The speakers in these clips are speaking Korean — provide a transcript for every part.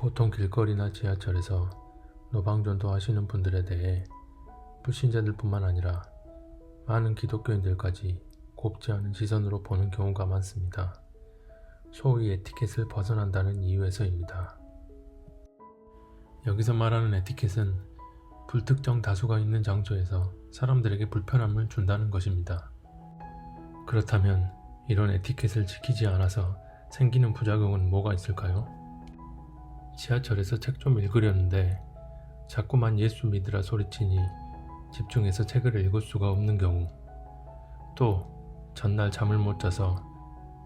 보통 길거리나 지하철에서 노방전도 하시는 분들에 대해 불신자들뿐만 아니라 많은 기독교인들까지 곱지 않은 시선으로 보는 경우가 많습니다. 소위 에티켓을 벗어난다는 이유에서입니다. 여기서 말하는 에티켓은 불특정 다수가 있는 장소에서 사람들에게 불편함을 준다는 것입니다. 그렇다면 이런 에티켓을 지키지 않아서 생기는 부작용은 뭐가 있을까요? 지하철에서 책 좀 읽으려는데 자꾸만 예수 믿으라 소리치니 집중해서 책을 읽을 수가 없는 경우, 또 전날 잠을 못 자서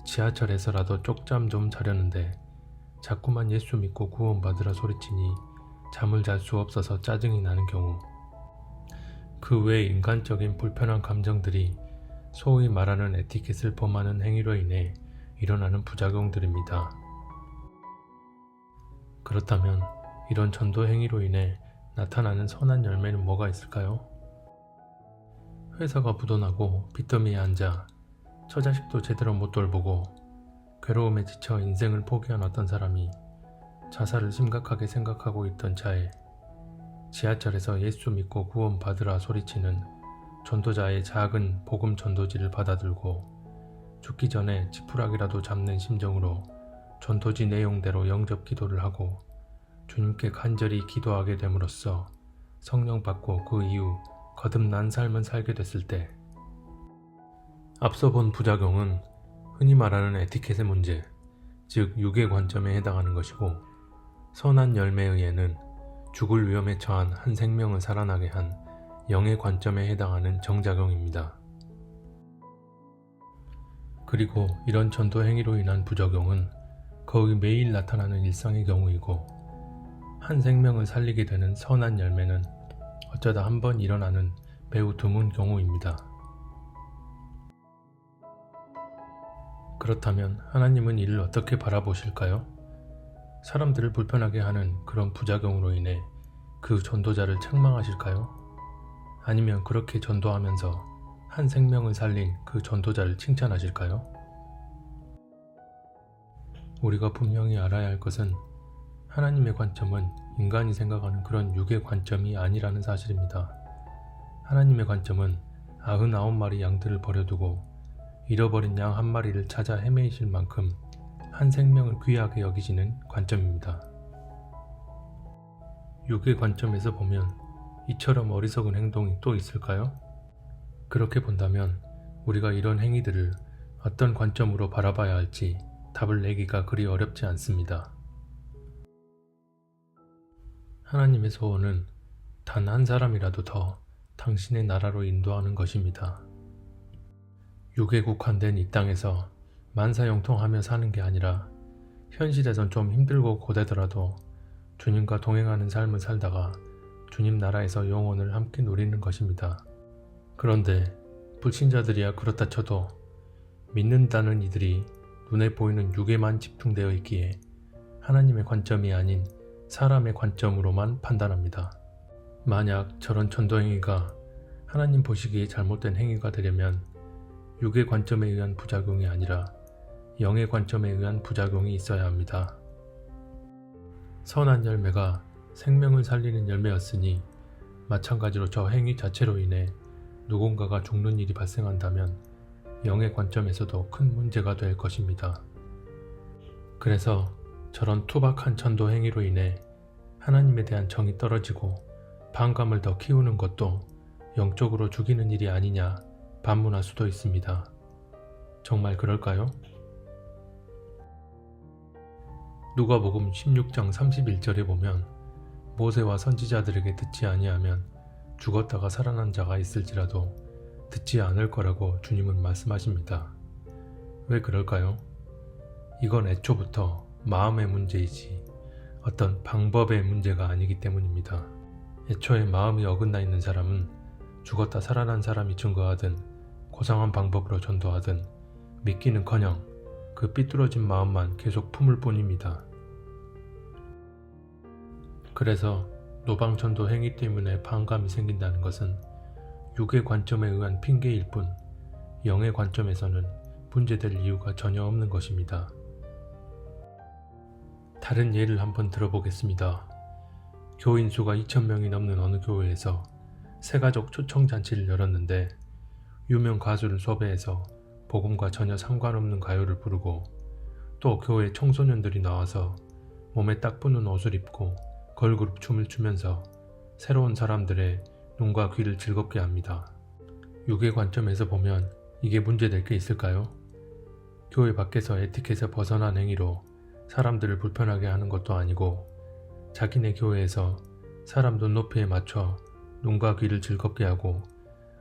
지하철에서라도 쪽잠 좀 자려는데 자꾸만 예수 믿고 구원받으라 소리치니 잠을 잘 수 없어서 짜증이 나는 경우, 그 외 인간적인 불편한 감정들이 소위 말하는 에티켓을 범하는 행위로 인해 일어나는 부작용들입니다. 그렇다면 이런 전도 행위로 인해 나타나는 선한 열매는 뭐가 있을까요? 회사가 부도나고 빚더미에 앉아 처자식도 제대로 못 돌보고 괴로움에 지쳐 인생을 포기한 어떤 사람이 자살을 심각하게 생각하고 있던 차에 지하철에서 예수 믿고 구원받으라 소리치는 전도자의 작은 복음 전도지를 받아들고 죽기 전에 지푸라기라도 잡는 심정으로 전도지 내용대로 영접 기도를 하고 주님께 간절히 기도하게 됨으로써 성령 받고 그 이후 거듭난 삶을 살게 됐을 때, 앞서 본 부작용은 흔히 말하는 에티켓의 문제, 즉 육의 관점에 해당하는 것이고, 선한 열매에 의해는 죽을 위험에 처한 한 생명을 살아나게 한 영의 관점에 해당하는 정작용입니다. 그리고 이런 전도 행위로 인한 부작용은 거의 매일 나타나는 일상의 경우이고, 한 생명을 살리게 되는 선한 열매는 어쩌다 한 번 일어나는 매우 드문 경우입니다. 그렇다면 하나님은 이를 어떻게 바라보실까요? 사람들을 불편하게 하는 그런 부작용으로 인해 그 전도자를 책망하실까요? 아니면 그렇게 전도하면서 한 생명을 살린 그 전도자를 칭찬하실까요? 우리가 분명히 알아야 할 것은 하나님의 관점은 인간이 생각하는 그런 육의 관점이 아니라는 사실입니다. 하나님의 관점은 99마리 양들을 버려두고 잃어버린 양 한 마리를 찾아 헤매이실 만큼 한 생명을 귀하게 여기시는 관점입니다. 육의 관점에서 보면 이처럼 어리석은 행동이 또 있을까요? 그렇게 본다면 우리가 이런 행위들을 어떤 관점으로 바라봐야 할지 답을 내기가 그리 어렵지 않습니다. 하나님의 소원은 단 한 사람이라도 더 당신의 나라로 인도하는 것입니다. 육에 국한된 이 땅에서 만사형통하며 사는 게 아니라 현실에선 좀 힘들고 고되더라도 주님과 동행하는 삶을 살다가 주님 나라에서 영원을 함께 누리는 것입니다. 그런데 불신자들이야 그렇다 쳐도 믿는다는 이들이 눈에 보이는 육에만 집중되어 있기에 하나님의 관점이 아닌 사람의 관점으로만 판단합니다. 만약 저런 전도 행위가 하나님 보시기에 잘못된 행위가 되려면 육의 관점에 의한 부작용이 아니라 영의 관점에 의한 부작용이 있어야 합니다. 선한 열매가 생명을 살리는 열매였으니 마찬가지로 저 행위 자체로 인해 누군가가 죽는 일이 발생한다면 영의 관점에서도 큰 문제가 될 것입니다. 그래서 저런 투박한 전도 행위로 인해 하나님에 대한 정이 떨어지고 반감을 더 키우는 것도 영적으로 죽이는 일이 아니냐 반문할 수도 있습니다. 정말 그럴까요? 누가복음 16장 31절에 보면 모세와 선지자들에게 듣지 아니하면 죽었다가 살아난 자가 있을지라도 듣지 않을 거라고 주님은 말씀하십니다. 왜 그럴까요? 이건 애초부터 마음의 문제이지 어떤 방법의 문제가 아니기 때문입니다. 애초에 마음이 어긋나 있는 사람은 죽었다 살아난 사람이 증거하든 고상한 방법으로 전도하든 믿기는커녕 그 삐뚤어진 마음만 계속 품을 뿐입니다. 그래서 노방전도 행위 때문에 반감이 생긴다는 것은 육의 관점에 의한 핑계일 뿐 영의 관점에서는 문제될 이유가 전혀 없는 것입니다. 다른 예를 한번 들어보겠습니다. 교인 수가 2,000명이 넘는 어느 교회에서 새가족 초청잔치를 열었는데 유명 가수를 섭외해서 복음과 전혀 상관없는 가요를 부르고 또 교회 청소년들이 나와서 몸에 딱 붙는 옷을 입고 걸그룹 춤을 추면서 새로운 사람들의 눈과 귀를 즐겁게 합니다. 육의 관점에서 보면 이게 문제될 게 있을까요? 교회 밖에서 에티켓에 벗어난 행위로 사람들을 불편하게 하는 것도 아니고 자기네 교회에서 사람 눈높이에 맞춰 눈과 귀를 즐겁게 하고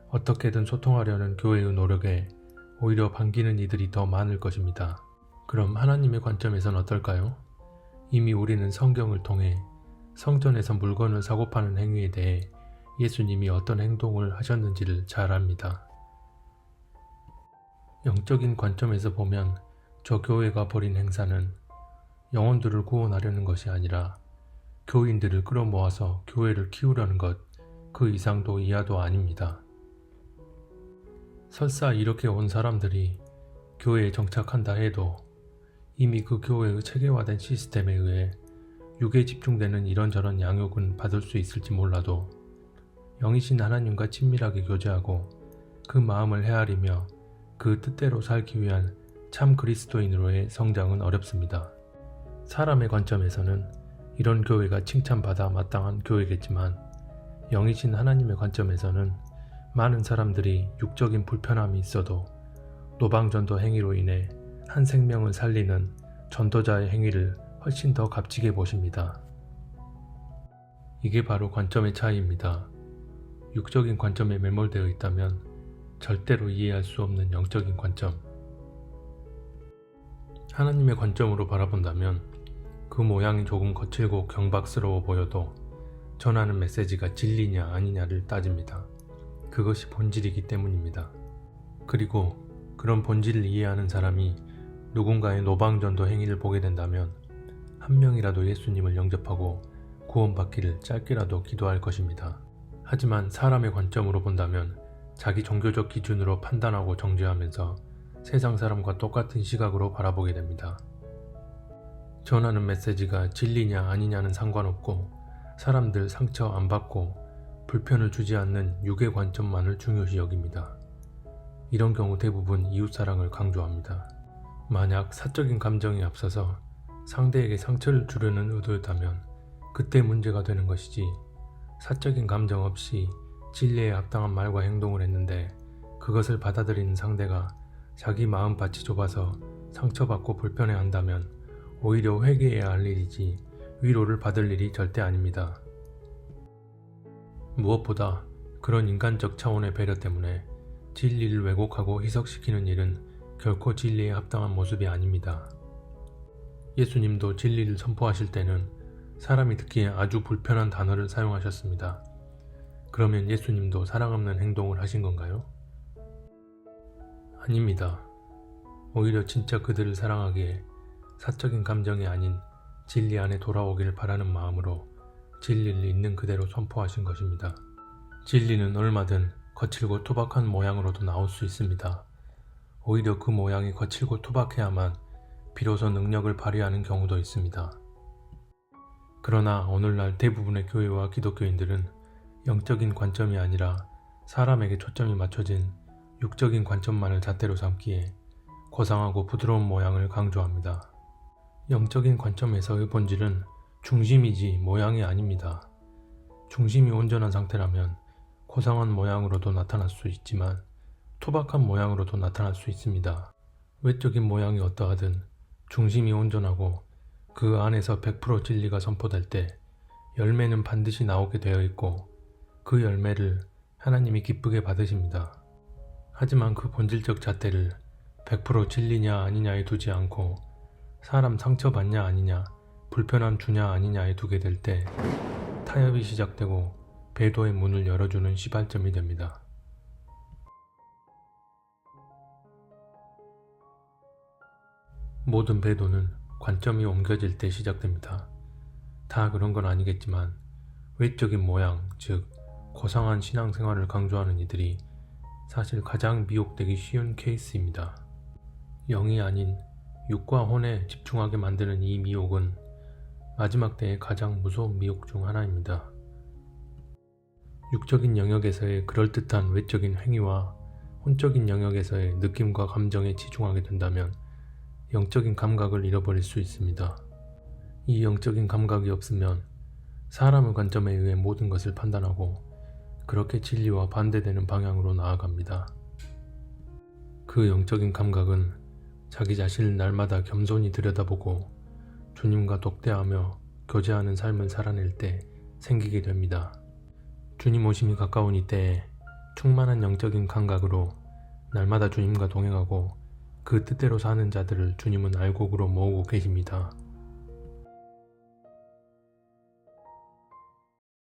어떻게든 소통하려는 교회의 노력에 오히려 반기는 이들이 더 많을 것입니다. 그럼 하나님의 관점에선 어떨까요? 이미 우리는 성경을 통해 성전에서 물건을 사고 파는 행위에 대해 예수님이 어떤 행동을 하셨는지를 잘 압니다. 영적인 관점에서 보면 저 교회가 벌인 행사는 영혼들을 구원하려는 것이 아니라 교인들을 끌어모아서 교회를 키우려는 것, 그 이상도 이하도 아닙니다. 설사 이렇게 온 사람들이 교회에 정착한다 해도 이미 그 교회의 체계화된 시스템에 의해 육에 집중되는 이런저런 양육은 받을 수 있을지 몰라도 영이신 하나님과 친밀하게 교제하고 그 마음을 헤아리며 그 뜻대로 살기 위한 참 그리스도인으로의 성장은 어렵습니다. 사람의 관점에서는 이런 교회가 칭찬받아 마땅한 교회겠지만 영이신 하나님의 관점에서는 많은 사람들이 육적인 불편함이 있어도 노방전도 행위로 인해 한 생명을 살리는 전도자의 행위를 훨씬 더 값지게 보십니다. 이게 바로 관점의 차이입니다. 육적인 관점에 매몰되어 있다면 절대로 이해할 수 없는 영적인 관점. 하나님의 관점으로 바라본다면 그 모양이 조금 거칠고 경박스러워 보여도 전하는 메시지가 진리냐 아니냐를 따집니다. 그것이 본질이기 때문입니다. 그리고 그런 본질을 이해하는 사람이 누군가의 노방전도 행위를 보게 된다면 한 명이라도 예수님을 영접하고 구원받기를 짧게라도 기도할 것입니다. 하지만 사람의 관점으로 본다면 자기 종교적 기준으로 판단하고 정죄하면서 세상 사람과 똑같은 시각으로 바라보게 됩니다. 전하는 메시지가 진리냐 아니냐는 상관없고 사람들 상처 안 받고 불편을 주지 않는 육의 관점만을 중요시 여깁니다. 이런 경우 대부분 이웃사랑을 강조합니다. 만약 사적인 감정이 앞서서 상대에게 상처를 주려는 의도였다면 그때 문제가 되는 것이지, 사적인 감정 없이 진리에 합당한 말과 행동을 했는데 그것을 받아들이는 상대가 자기 마음밭이 좁아서 상처받고 불편해한다면 오히려 회개해야 할 일이지 위로를 받을 일이 절대 아닙니다. 무엇보다 그런 인간적 차원의 배려 때문에 진리를 왜곡하고 희석시키는 일은 결코 진리에 합당한 모습이 아닙니다. 예수님도 진리를 선포하실 때는 사람이 듣기에 아주 불편한 단어를 사용하셨습니다. 그러면 예수님도 사랑 없는 행동을 하신 건가요? 아닙니다. 오히려 진짜 그들을 사랑하기에 사적인 감정이 아닌 진리 안에 돌아오길 바라는 마음으로 진리를 있는 그대로 선포하신 것입니다. 진리는 얼마든 거칠고 투박한 모양으로도 나올 수 있습니다. 오히려 그 모양이 거칠고 투박해야만 비로소 능력을 발휘하는 경우도 있습니다. 그러나 오늘날 대부분의 교회와 기독교인들은 영적인 관점이 아니라 사람에게 초점이 맞춰진 육적인 관점만을 잣대로 삼기에 고상하고 부드러운 모양을 강조합니다. 영적인 관점에서의 본질은 중심이지 모양이 아닙니다. 중심이 온전한 상태라면 고상한 모양으로도 나타날 수 있지만 투박한 모양으로도 나타날 수 있습니다. 외적인 모양이 어떠하든 중심이 온전하고 그 안에서 100% 진리가 선포될 때 열매는 반드시 나오게 되어 있고 그 열매를 하나님이 기쁘게 받으십니다. 하지만 그 본질적 잣대를 100% 진리냐 아니냐에 두지 않고 사람 상처받냐 아니냐, 불편함 주냐 아니냐에 두게 될 때 타협이 시작되고 배도의 문을 열어주는 시발점이 됩니다. 모든 배도는 관점이 옮겨질 때 시작됩니다. 다 그런 건 아니겠지만 외적인 모양, 즉 고상한 신앙생활을 강조하는 이들이 사실 가장 미혹되기 쉬운 케이스입니다. 영이 아닌 육과 혼에 집중하게 만드는 이 미혹은 마지막 때의 가장 무서운 미혹 중 하나입니다. 육적인 영역에서의 그럴듯한 외적인 행위와 혼적인 영역에서의 느낌과 감정에 치중하게 된다면 영적인 감각을 잃어버릴 수 있습니다. 이 영적인 감각이 없으면 사람의 관점에 의해 모든 것을 판단하고 그렇게 진리와 반대되는 방향으로 나아갑니다. 그 영적인 감각은 자기 자신을 날마다 겸손히 들여다보고 주님과 독대하며 교제하는 삶을 살아낼 때 생기게 됩니다. 주님 오심이 가까운 이때에 충만한 영적인 감각으로 날마다 주님과 동행하고 그 뜻대로 사는 자들을 주님은 알곡으로 모으고 계십니다.